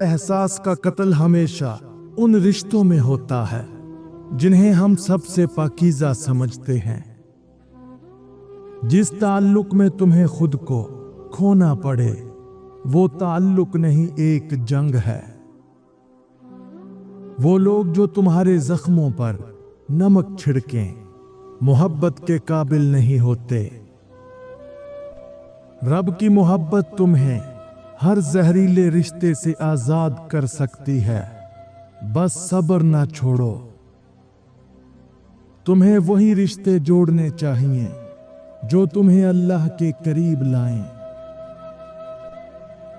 एहसास का कत्ल हमेशा उन रिश्तों में होता है जिन्हें हम सबसे पाकीज़ा समझते हैं। जिस ताल्लुक में तुम्हें खुद को खोना पड़े वो ताल्लुक नहीं, एक जंग है। वो लोग जो तुम्हारे जख्मों पर नमक छिड़कें मोहब्बत के काबिल नहीं होते। रब की मोहब्बत तुम्हें हर जहरीले रिश्ते से आजाद कर सकती है, बस सब्र ना छोड़ो। तुम्हें वही रिश्ते जोड़ने चाहिए जो तुम्हें अल्लाह के करीब लाएं।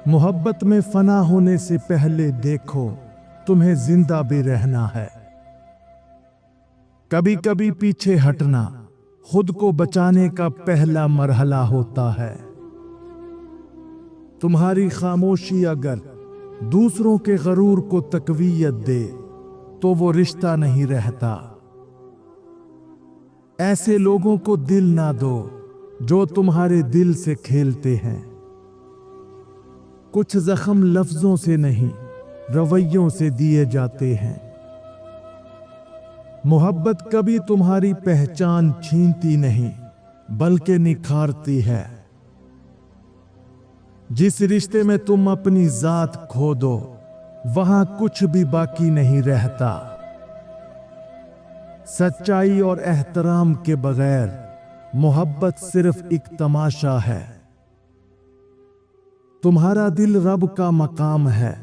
मोहब्बत में फना होने से पहले देखो तुम्हें जिंदा भी रहना है। कभी कभी पीछे हटना खुद को बचाने का पहला मरहला होता है। तुम्हारी खामोशी अगर दूसरों के गरूर को तकवीयत दे तो वो रिश्ता नहीं रहता। ऐसे लोगों को दिल ना दो जो तुम्हारे दिल से खेलते हैं। कुछ जख्म लफ्जों से नहीं रवैयों से दिए जाते हैं। मोहब्बत कभी तुम्हारी पहचान छीनती नहीं बल्कि निखारती है। जिस रिश्ते में तुम अपनी जात खो दो वहां कुछ भी बाकी नहीं रहता। सच्चाई और एहतराम के बगैर मोहब्बत सिर्फ एक तमाशा है। तुम्हारा दिल रब का मकाम है,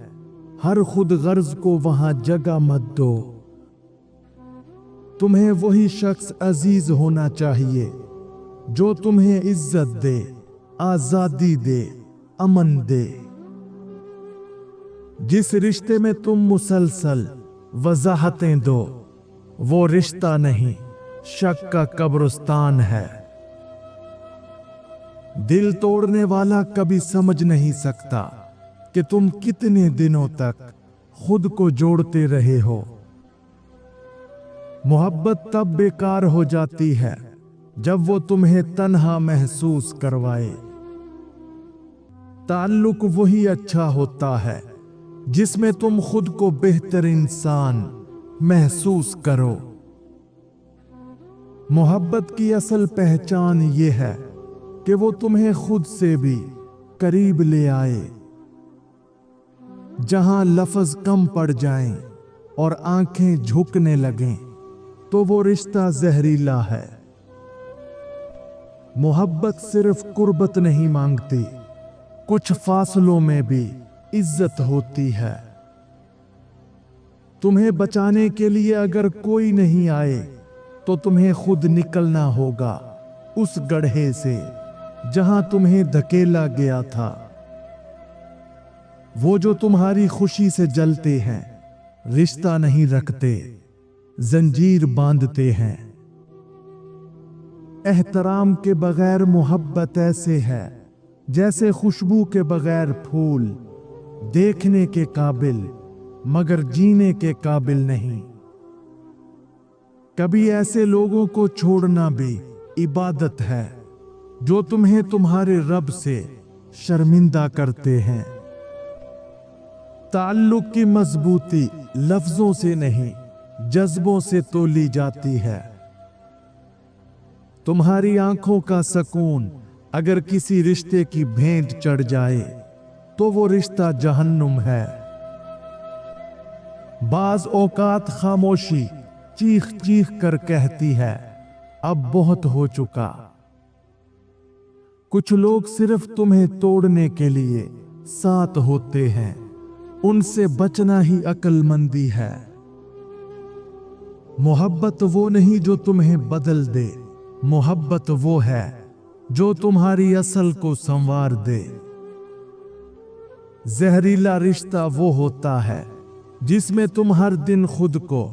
हर खुद गर्ज को वहां जगह मत दो। तुम्हें वही शख्स अजीज होना चाहिए जो तुम्हें इज्जत दे, आजादी दे, अमन दे। जिस रिश्ते में तुम मुसलसल वजाहतें दो वो रिश्ता नहीं, शक का कब्रिस्तान है। दिल तोड़ने वाला कभी समझ नहीं सकता कि तुम कितने दिनों तक खुद को जोड़ते रहे हो। मोहब्बत तब बेकार हो जाती है जब वो तुम्हें तन्हा महसूस करवाए। ताल्लुक वही अच्छा होता है जिसमें तुम खुद को बेहतर इंसान महसूस करो। मोहब्बत की असल पहचान ये है कि वो तुम्हें खुद से भी करीब ले आए। जहां लफ्ज कम पड़ जाएं और आंखें झुकने लगें तो वो रिश्ता जहरीला है। मोहब्बत सिर्फ कुर्बत नहीं मांगती, कुछ फासलों में भी इज्जत होती है। तुम्हें बचाने के लिए अगर कोई नहीं आए तो तुम्हें खुद निकलना होगा उस गड्ढे से जहां तुम्हें धकेला गया था। वो जो तुम्हारी खुशी से जलते हैं रिश्ता नहीं रखते, जंजीर बांधते हैं। एहतराम के बगैर मोहब्बत ऐसे है जैसे खुशबू के बगैर फूल, देखने के काबिल मगर जीने के काबिल नहीं। कभी ऐसे लोगों को छोड़ना भी इबादत है जो तुम्हें तुम्हारे रब से शर्मिंदा करते हैं। ताल्लुक की मजबूती लफ्जों से नहीं जज्बों से तोली जाती है। तुम्हारी आंखों का सुकून अगर किसी रिश्ते की भेंट चढ़ जाए तो वो रिश्ता जहन्नुम है। बाज औकात खामोशी चीख चीख कर कहती है अब बहुत हो चुका। कुछ लोग सिर्फ तुम्हें तोड़ने के लिए साथ होते हैं, उनसे बचना ही अक्लमंदी है। मोहब्बत वो नहीं जो तुम्हें बदल दे, मोहब्बत वो है जो तुम्हारी असल को संवार दे। जहरीला रिश्ता वो होता है जिसमें तुम हर दिन खुद को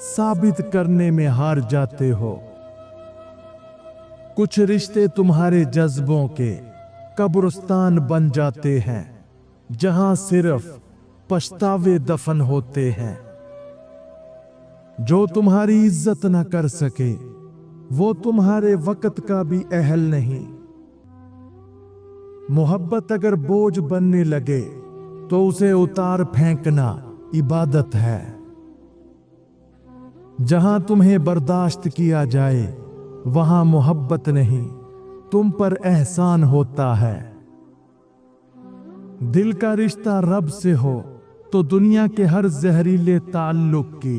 साबित करने में हार जाते हो। कुछ रिश्ते तुम्हारे जज्बों के कब्रिस्तान बन जाते हैं जहां सिर्फ पछतावे दफन होते हैं। जो तुम्हारी इज्जत न कर सके वो तुम्हारे वक्त का भी अहल नहीं। मोहब्बत अगर बोझ बनने लगे तो उसे उतार फेंकना इबादत है। जहां तुम्हें बर्दाश्त किया जाए वहां मोहब्बत नहीं, तुम पर एहसान होता है। दिल का रिश्ता रब से हो तो दुनिया के हर जहरीले ताल्लुक की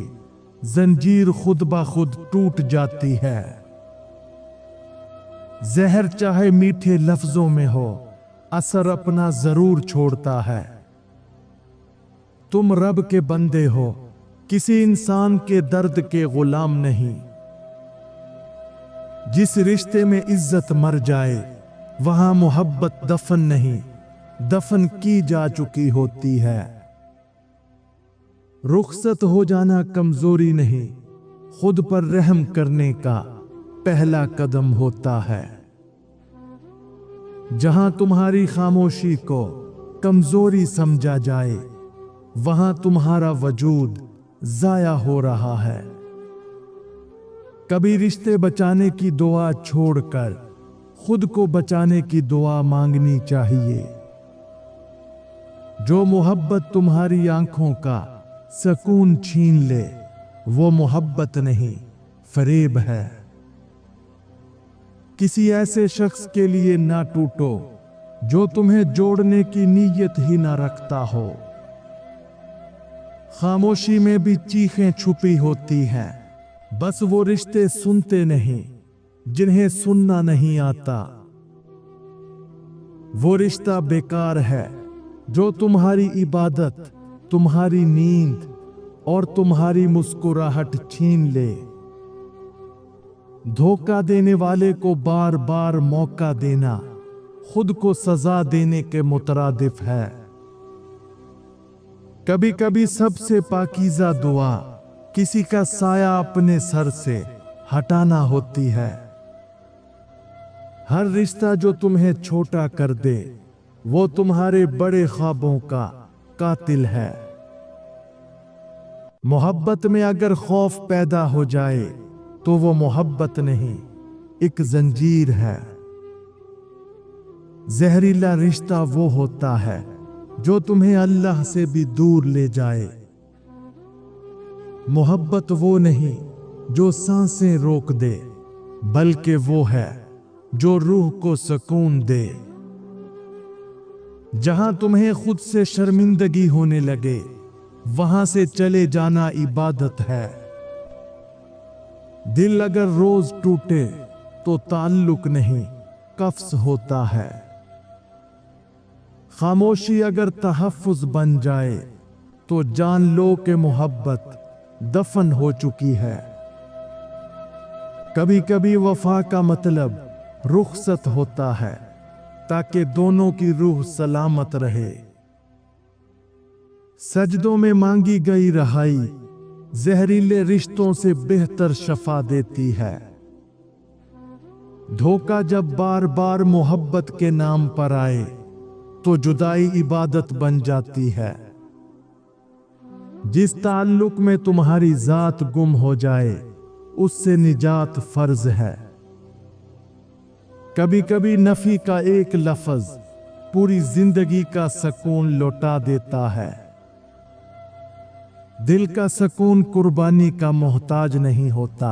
जंजीर खुद ब खुद टूट जाती है। जहर चाहे मीठे लफ्जों में हो, असर अपना जरूर छोड़ता है। तुम रब के बंदे हो, किसी इंसान के दर्द के गुलाम नहीं। जिस रिश्ते में इज्जत मर जाए वहां मोहब्बत दफन नहीं, दफन की जा चुकी होती है। रुखसत हो जाना कमजोरी नहीं, खुद पर रहम करने का पहला कदम होता है। जहां तुम्हारी खामोशी को कमजोरी समझा जाए वहां तुम्हारा वजूद जाया हो रहा है। कभी रिश्ते बचाने की दुआ छोड़कर खुद को बचाने की दुआ मांगनी चाहिए। जो मोहब्बत तुम्हारी आंखों का सुकून छीन ले वो मोहब्बत नहीं, फरेब है। किसी ऐसे शख्स के लिए ना टूटो जो तुम्हें जोड़ने की नीयत ही ना रखता हो। खामोशी में भी चीखें छुपी होती हैं, बस वो रिश्ते सुनते नहीं जिन्हें सुनना नहीं आता। वो रिश्ता बेकार है जो तुम्हारी इबादत, तुम्हारी नींद और तुम्हारी मुस्कुराहट छीन ले। धोखा देने वाले को बार बार मौका देना खुद को सजा देने के मुतरादिफ है। कभी कभी सबसे पाकीज़ा दुआ किसी का साया अपने सर से हटाना होती है। हर रिश्ता जो तुम्हें छोटा कर दे वो तुम्हारे बड़े ख्वाबों का कातिल है। मोहब्बत में अगर खौफ पैदा हो जाए तो वो मोहब्बत नहीं, एक जंजीर है। जहरीला रिश्ता वो होता है जो तुम्हें अल्लाह से भी दूर ले जाए। मोहब्बत वो नहीं जो सांसें रोक दे, बल्कि वो है जो रूह को सुकून दे। जहां तुम्हें खुद से शर्मिंदगी होने लगे वहां से चले जाना इबादत है। दिल अगर रोज टूटे तो ताल्लुक नहीं, कफ्स होता है। खामोशी अगर तहफ्फुज बन जाए तो जान लो कि मोहब्बत दफन हो चुकी है। कभी कभी वफा का मतलब रुखसत होता है ताकि दोनों की रूह सलामत रहे। सजदों में मांगी गई रहाई जहरीले रिश्तों से बेहतर शफा देती है। धोखा जब बार बार मोहब्बत के नाम पर आए तो जुदाई इबादत बन जाती है। जिस ताल्लुक में तुम्हारी जात गुम हो जाए उससे निजात फर्ज है। कभी कभी नफी का एक लफ्ज पूरी जिंदगी का सुकून लौटा देता है। दिल का सुकून कुर्बानी का मोहताज नहीं होता,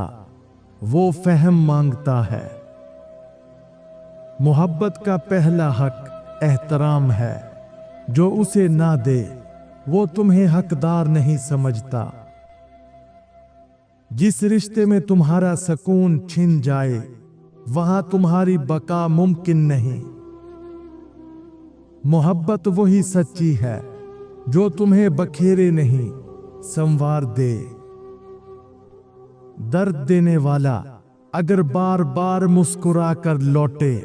वो फहम मांगता है। मोहब्बत का पहला हक एहतराम है, जो उसे ना दे वो तुम्हें हकदार नहीं समझता। जिस रिश्ते में तुम्हारा सुकून छिन जाए वहां तुम्हारी बका मुमकिन नहीं। मोहब्बत वही सच्ची है जो तुम्हें बखेरे नहीं, संवार दे। दर्द देने वाला अगर बार बार मुस्कुरा कर लौटे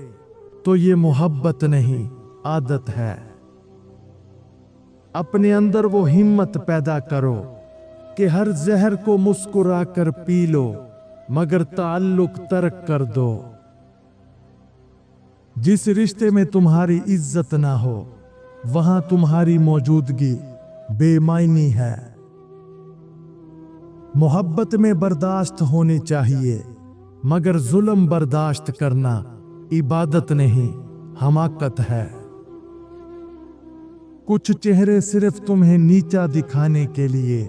तो ये मोहब्बत नहीं, आदत है। अपने अंदर वो हिम्मत पैदा करो कि हर जहर को मुस्कुरा कर पी लो, मगर ताल्लुक तर्क कर दो। जिस रिश्ते में तुम्हारी इज्जत ना हो वहां तुम्हारी मौजूदगी बेमायनी है। मोहब्बत में बर्दाश्त होनी चाहिए, मगर जुल्म बर्दाश्त करना इबादत नहीं, हमाकत है। कुछ चेहरे सिर्फ तुम्हें नीचा दिखाने के लिए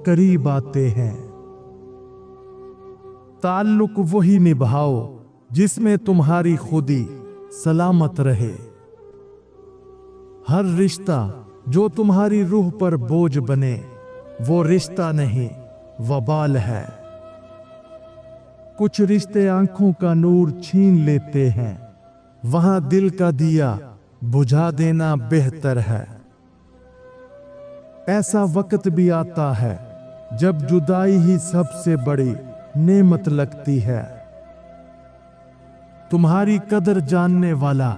करीब आते हैं। ताल्लुक वही निभाओ जिसमें तुम्हारी खुदी सलामत रहे। हर रिश्ता जो तुम्हारी रूह पर बोझ बने वो रिश्ता नहीं, वबाल है। कुछ रिश्ते आंखों का नूर छीन लेते हैं, वहां दिल का दिया बुझा देना बेहतर है। ऐसा वक्त भी आता है जब जुदाई ही सबसे बड़ी नेमत लगती है। तुम्हारी कदर जानने वाला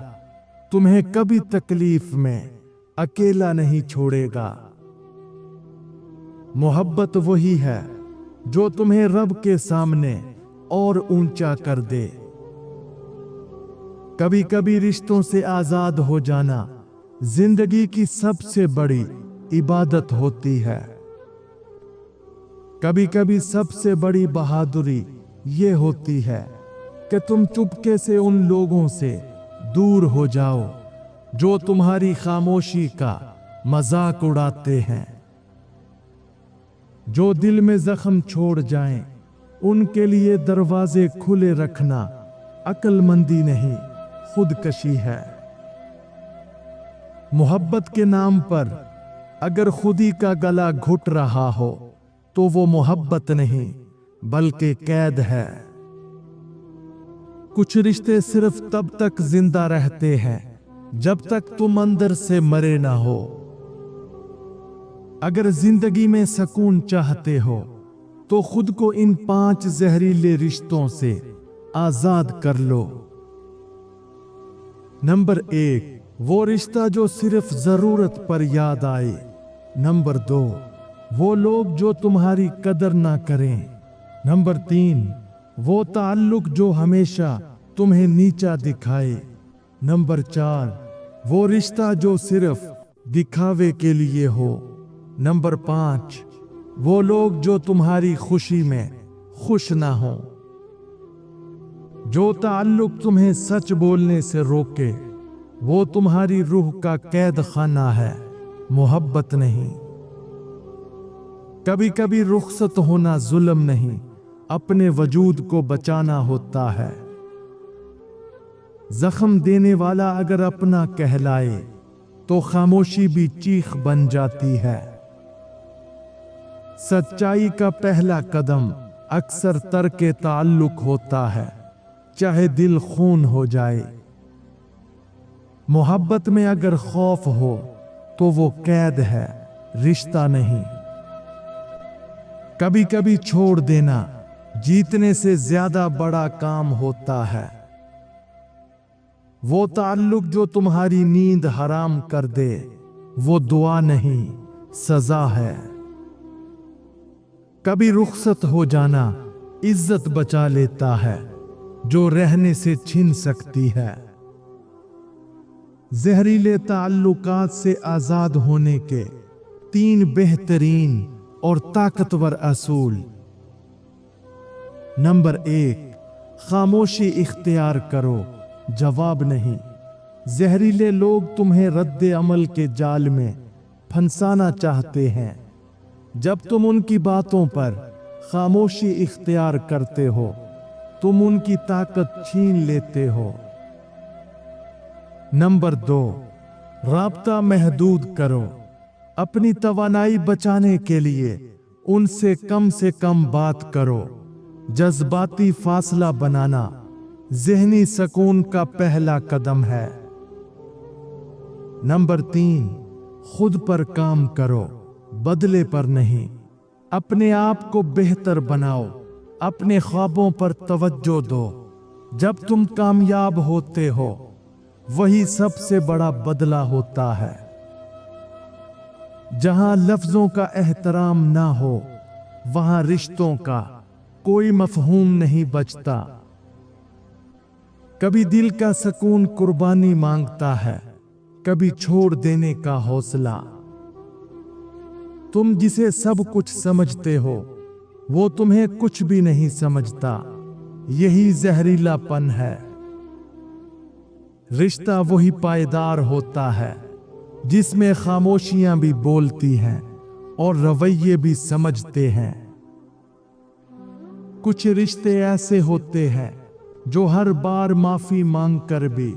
तुम्हें कभी तकलीफ में अकेला नहीं छोड़ेगा। मोहब्बत वही है जो तुम्हें रब के सामने और ऊंचा कर दे। कभी कभी रिश्तों से आजाद हो जाना जिंदगी की सबसे बड़ी इबादत होती है। कभी कभी सबसे बड़ी बहादुरी ये होती है कि तुम चुपके से उन लोगों से दूर हो जाओ जो तुम्हारी खामोशी का मजाक उड़ाते हैं। जो दिल में जख्म छोड़ जाएं, उनके लिए दरवाजे खुले रखना अक्लमंदी नहीं, खुदकशी है। मोहब्बत के नाम पर अगर खुदी का गला घुट रहा हो तो वो मोहब्बत नहीं बल्कि कैद है। कुछ रिश्ते सिर्फ तब तक जिंदा रहते हैं जब तक तुम अंदर से मरे ना हो। अगर जिंदगी में सुकून चाहते हो तो खुद को इन 5 जहरीले रिश्तों से आजाद कर लो। नंबर 1, वो रिश्ता जो सिर्फ जरूरत पर याद आए। नंबर 2, वो लोग जो तुम्हारी कदर ना करें। नंबर 3, वो ताल्लुक जो हमेशा तुम्हें नीचा दिखाए। नंबर 4, वो रिश्ता जो सिर्फ दिखावे के लिए हो। नंबर 5, वो लोग जो तुम्हारी खुशी में खुश ना हो। जो ताल्लुक तुम्हें सच बोलने से रोके वो तुम्हारी रूह का कैद खाना है, मोहब्बत नहीं। कभी कभी रुखसत होना जुल्म नहीं, अपने वजूद को बचाना होता है। जख्म देने वाला अगर अपना कहलाए तो खामोशी भी चीख बन जाती है। सच्चाई का पहला कदम अक्सर तर्के ताल्लुक होता है, चाहे दिल खून हो जाए। मोहब्बत में अगर खौफ हो तो वो कैद है, रिश्ता नहीं। कभी कभी छोड़ देना जीतने से ज्यादा बड़ा काम होता है। वो ताल्लुक जो तुम्हारी नींद हराम कर दे वो दुआ नहीं, सजा है। कभी रुखसत हो जाना इज्जत बचा लेता है जो रहने से छिन सकती है। जहरीले ताल्लुकात से आजाद होने के 3 बेहतरीन और ताकतवर असूल। नंबर 1, खामोशी इख्तियार करो, जवाब नहीं। जहरीले लोग तुम्हें रद्द अमल के जाल में फंसाना चाहते हैं। जब तुम उनकी बातों पर खामोशी इख्तियार करते हो तुम उनकी ताकत छीन लेते हो। नंबर 2, राब्ता महदूद करो। अपनी तवानाई बचाने के लिए उनसे कम बात करो। जज्बाती फासला बनाना ज़हनी सुकून का पहला कदम है। नंबर 3, खुद पर काम करो, बदले पर नहीं। अपने आप को बेहतर बनाओ, अपने ख्वाबों पर तवज्जो दो। जब तुम कामयाब होते हो वही सबसे बड़ा बदला होता है। जहां लफ्जों का एहतराम ना हो वहां रिश्तों का कोई मफहूम नहीं बचता। कभी दिल का सुकून कुर्बानी मांगता है, कभी छोड़ देने का हौसला। तुम जिसे सब कुछ समझते हो वो तुम्हें कुछ भी नहीं समझता, यही जहरीलापन है। रिश्ता वही पायदार होता है जिसमें खामोशियां भी बोलती हैं और रवैये भी समझते हैं। कुछ रिश्ते ऐसे होते हैं जो हर बार माफी मांग कर भी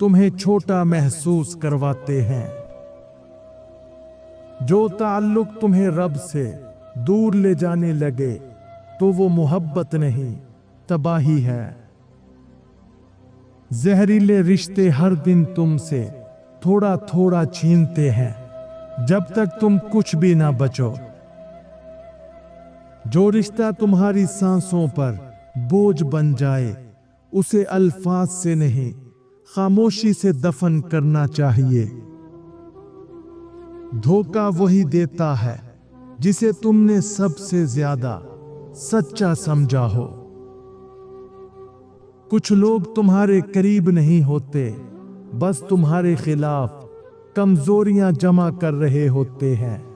तुम्हें छोटा महसूस करवाते हैं। जो ताल्लुक तुम्हें रब से दूर ले जाने लगे तो वो मोहब्बत नहीं, तबाही है। जहरीले रिश्ते हर दिन तुमसे थोड़ा थोड़ा छीनते हैं जब तक तुम कुछ भी ना बचो। जो रिश्ता तुम्हारी सांसों पर बोझ बन जाए उसे अल्फाज से नहीं, खामोशी से दफन करना चाहिए। धोखा वही देता है जिसे तुमने सबसे ज्यादा सच्चा समझा हो। कुछ लोग तुम्हारे करीब नहीं होते, बस तुम्हारे खिलाफ कमजोरियां जमा कर रहे होते हैं।